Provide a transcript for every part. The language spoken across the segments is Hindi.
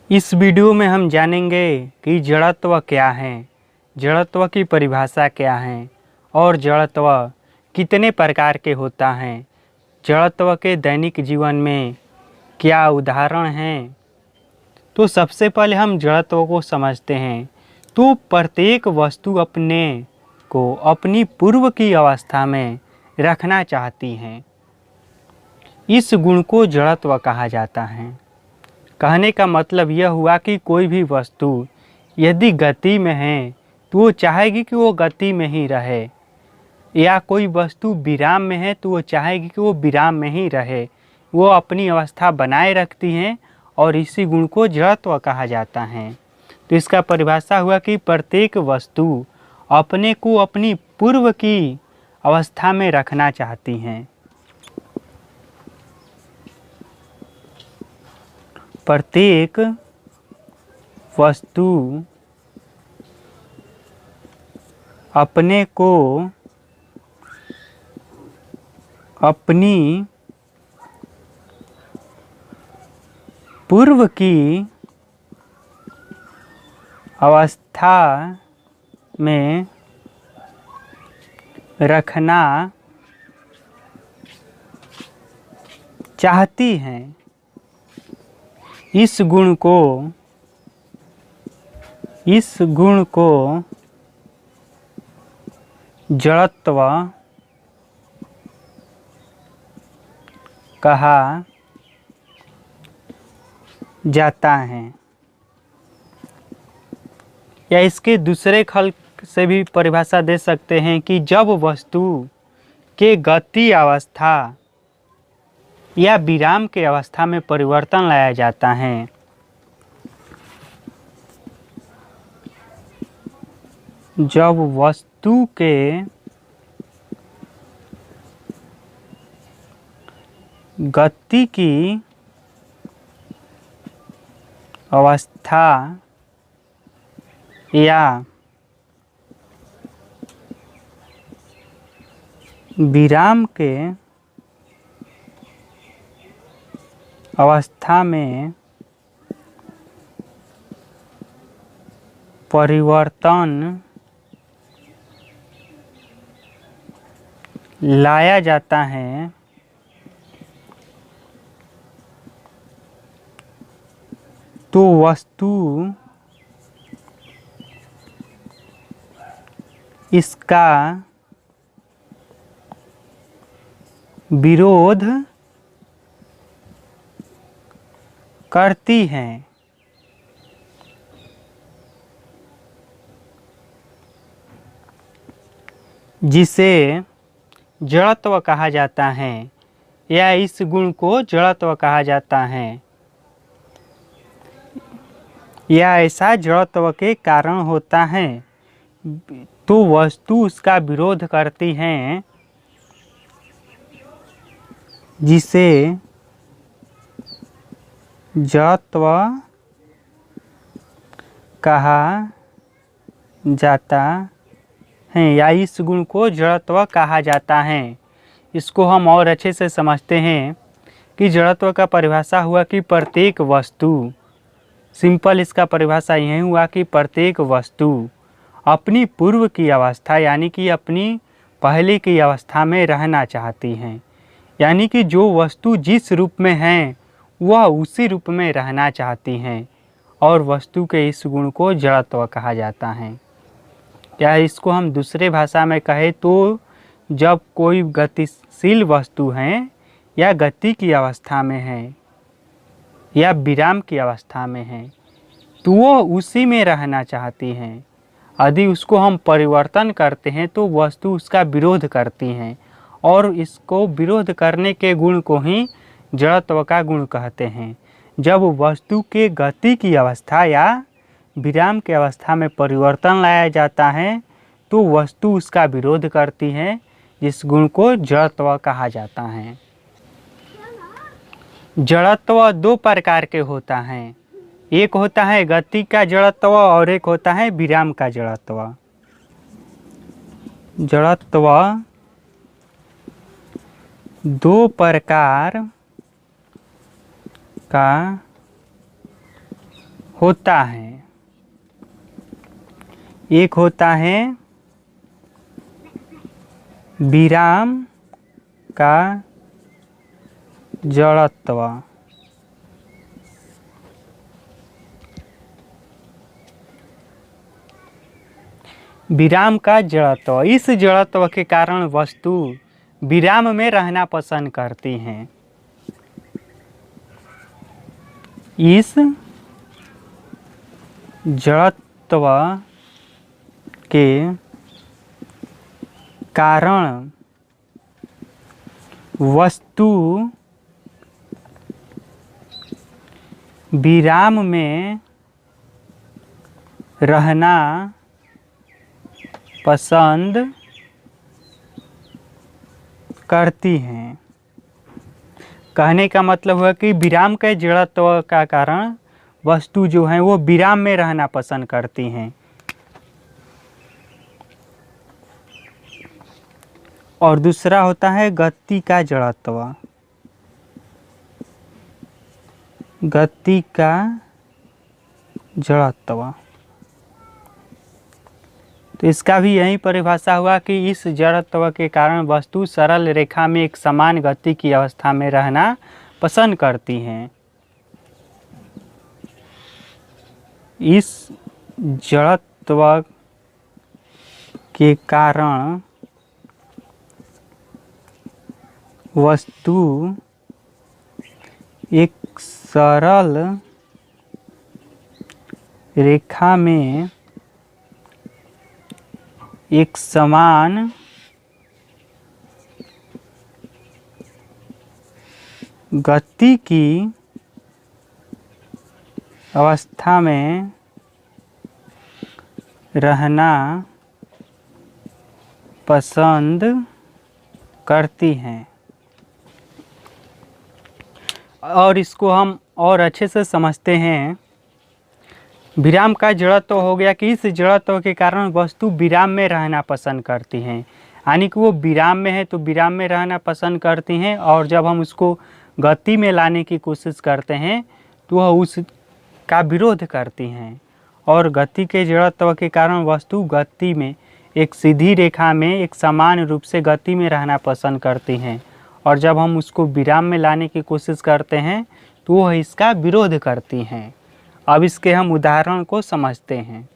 इस वीडियो में हम जानेंगे कि जड़त्व क्या है, जड़त्व की परिभाषा क्या है और जड़त्व कितने प्रकार के होता है। जड़त्व के दैनिक जीवन में क्या उदाहरण हैं। तो सबसे पहले हम जड़त्व को समझते हैं। तो प्रत्येक वस्तु अपने को अपनी पूर्व की अवस्था में रखना चाहती हैं। इस गुण को जड़त्व कहा जाता है। कहने का मतलब यह हुआ कि कोई भी वस्तु यदि गति में है तो वो चाहेगी कि वो गति में ही रहे, या कोई वस्तु विराम में है तो वो चाहेगी कि वो विराम में ही रहे। वो अपनी अवस्था बनाए रखती हैं और इसी गुण को जड़त्व कहा जाता है। तो इसका परिभाषा हुआ कि प्रत्येक वस्तु अपने को अपनी पूर्व की अवस्था में रखना चाहती हैं। प्रत्येक वस्तु अपने को अपनी पूर्व की अवस्था में रखना चाहती हैं। इस गुण को जड़त्व कहा जाता है। या इसके दूसरे खल से भी परिभाषा दे सकते हैं कि जब वस्तु के गति अवस्था या विराम के अवस्था में परिवर्तन लाया जाता है, जब वस्तु के गति की अवस्था या विराम के अवस्था में परिवर्तन लाया जाता है, तो वस्तु इसका विरोध करती हैं। जिसे जड़त्व कहा जाता है, या इस गुण को जड़त्व कहा जाता है। यह ऐसा जड़त्व के कारण होता है तो वस्तु उसका विरोध करती हैं, जिसे जड़त्व कहा जाता है, या इस गुण को जड़त्व कहा जाता है। इसको हम और अच्छे से समझते हैं कि जड़त्व का परिभाषा हुआ कि प्रत्येक वस्तु, सिंपल इसका परिभाषा यही हुआ कि प्रत्येक वस्तु अपनी पूर्व की अवस्था यानी कि अपनी पहले की अवस्था में रहना चाहती हैं। यानी कि जो वस्तु जिस रूप में है वह उसी रूप में रहना चाहती हैं, और वस्तु के इस गुण को जड़त्व कहा जाता है। या इसको हम दूसरे भाषा में कहें तो जब कोई गतिशील वस्तु है या गति की अवस्था में है या विराम की अवस्था में है तो वो उसी में रहना चाहती हैं। यदि उसको हम परिवर्तन करते हैं तो वस्तु उसका विरोध करती हैं, और इसको विरोध करने के गुण को ही जड़त्व का गुण कहते हैं। जब वस्तु के गति की अवस्था या विराम के अवस्था में परिवर्तन लाया जाता है तो वस्तु उसका विरोध करती है, जिस गुण को जड़त्व कहा जाता है। जड़त्व दो प्रकार के होता है। एक होता है गति का जड़त्व और एक होता है विराम का जड़त्व। जड़त्व दो प्रकार का होता है। एक होता है विराम का जड़त्व। विराम का जड़त्व, इस जड़त्व के कारण वस्तु विराम में रहना पसंद करती हैं। इस जड़त्व के कारण वस्तु विराम में रहना पसंद करती हैं। कहने का मतलब हुआ कि विराम के जड़त्व का कारण वस्तु जो है वो विराम में रहना पसंद करती हैं। और दूसरा होता है गति का जड़त्व। गति का जड़त्व, तो इसका भी यही परिभाषा हुआ कि इस जड़त्व के कारण वस्तु सरल रेखा में एक समान गति की अवस्था में रहना पसंद करती हैं। इस जड़त्व के कारण वस्तु एक सरल रेखा में एक समान गति की अवस्था में रहना पसंद करती हैं। और इसको हम और अच्छे से समझते हैं। विराम का जड़त्व हो गया कि इस जड़त्व के कारण वस्तु विराम में रहना पसंद करती हैं, यानी कि वो विराम में है तो विराम में रहना पसंद करती हैं, और जब हम उसको गति में लाने की कोशिश करते हैं तो वह उसका विरोध करती हैं। और गति के जड़त्व के कारण वस्तु गति में एक सीधी रेखा में एक समान रूप से गति में रहना पसंद करती हैं, और जब हम उसको विराम में लाने की कोशिश करते हैं तो वह इसका विरोध करती हैं। अब इसके हम उदाहरण को समझते हैं।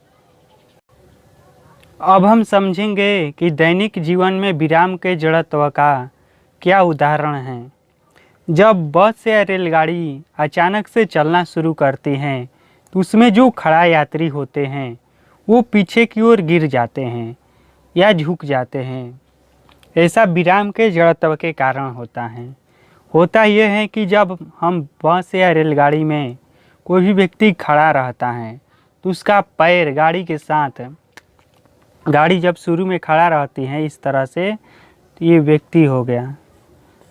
अब हम समझेंगे कि दैनिक जीवन में विराम के जड़त्व का क्या उदाहरण है। जब बस या रेलगाड़ी अचानक से चलना शुरू करती हैं तो उसमें जो खड़ा यात्री होते हैं वो पीछे की ओर गिर जाते हैं या झुक जाते हैं। ऐसा विराम के जड़त्व के कारण होता है। होता यह है कि जब हम बस या रेलगाड़ी में कोई भी व्यक्ति खड़ा रहता है तो उसका पैर गाड़ी के साथ, गाड़ी जब शुरू में खड़ा रहती है इस तरह से, तो ये व्यक्ति हो गया,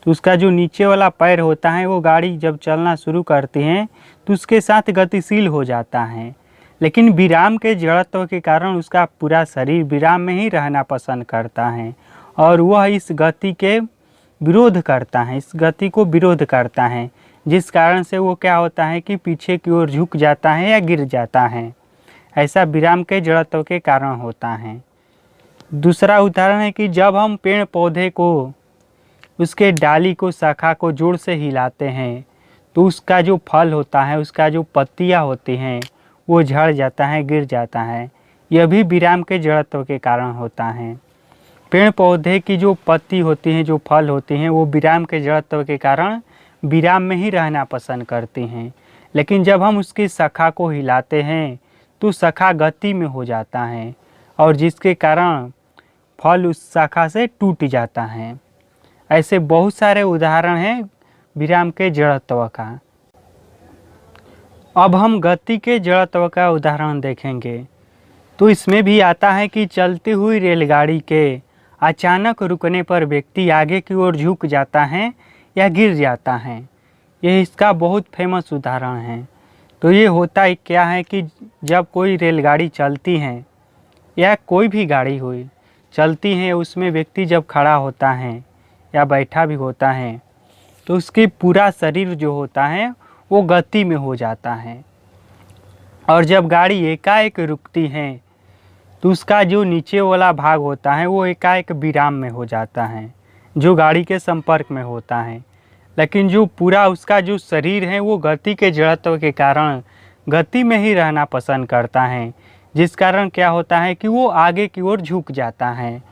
तो उसका जो नीचे वाला पैर होता है वो गाड़ी जब चलना शुरू करती है तो उसके साथ गतिशील हो जाता है। लेकिन विराम के जड़त्व के कारण उसका पूरा शरीर विराम में ही रहना पसंद करता है, और वह इस गति के विरोध करता है, इस गति को विरोध करता है, जिस कारण से वो क्या होता है कि पीछे की ओर झुक जाता है या गिर जाता है। ऐसा विराम के जड़त्व के कारण होता है। दूसरा उदाहरण है कि जब हम पेड़ पौधे को, उसके डाली को, शाखा को जोर से हिलाते हैं तो उसका जो फल होता है, उसका जो पत्तियां होती हैं वो झड़ जाता है, गिर जाता है। यह भी विराम के जड़त्व के कारण होता है। पेड़ पौधे की जो पत्ती होती हैं, जो फल होती हैं, वो विराम के जड़त्व के कारण विराम में ही रहना पसंद करती हैं। लेकिन जब हम उसकी शाखा को हिलाते हैं तो शाखा गति में हो जाता है, और जिसके कारण फल उस शाखा से टूट जाता है। ऐसे बहुत सारे उदाहरण हैं विराम के जड़त्व का। अब हम गति के जड़त्व का उदाहरण देखेंगे। तो इसमें भी आता है कि चलती हुई रेलगाड़ी के अचानक रुकने पर व्यक्ति आगे की ओर झुक जाता है या गिर जाता है। यह इसका बहुत फेमस उदाहरण है। तो ये होता ही क्या है कि जब कोई रेलगाड़ी चलती है या कोई भी गाड़ी हुई चलती है, उसमें व्यक्ति जब खड़ा होता है या बैठा भी होता है तो उसके पूरा शरीर जो होता है वो गति में हो जाता है। और जब गाड़ी एकाएक रुकती है तो उसका जो नीचे वाला भाग होता है वो एकाएक विराम में हो जाता है, जो गाड़ी के संपर्क में होता है। लेकिन जो पूरा उसका जो शरीर है वो गति के जड़त्व के कारण गति में ही रहना पसंद करता है, जिस कारण क्या होता है कि वो आगे की ओर झुक जाता है।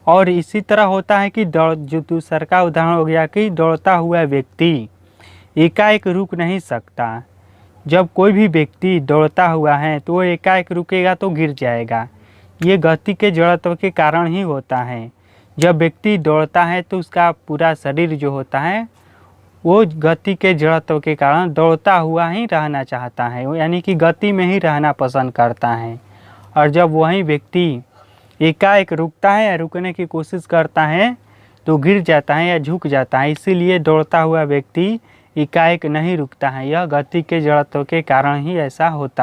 और इसी तरह होता है कि जो दूसरा का उदाहरण हो गया कि दौड़ता हुआ व्यक्ति एकाएक रुक नहीं सकता। जब कोई भी व्यक्ति दौड़ता हुआ है तो वो एकाएक रुकेगा तो गिर जाएगा। ये गति के जड़त्व के कारण ही होता है। जब व्यक्ति दौड़ता है तो उसका पूरा शरीर जो होता है वो गति के जड़त्व के कारण दौड़ता हुआ ही रहना चाहता है, यानी कि गति में ही रहना पसंद करता है। और जब वही व्यक्ति एकाएक रुकता है या रुकने की कोशिश करता है तो गिर जाता है या झुक जाता है। इसीलिए दौड़ता हुआ व्यक्ति एकाएक नहीं रुकता है, यह गति के जड़त्व के कारण ही ऐसा होता है।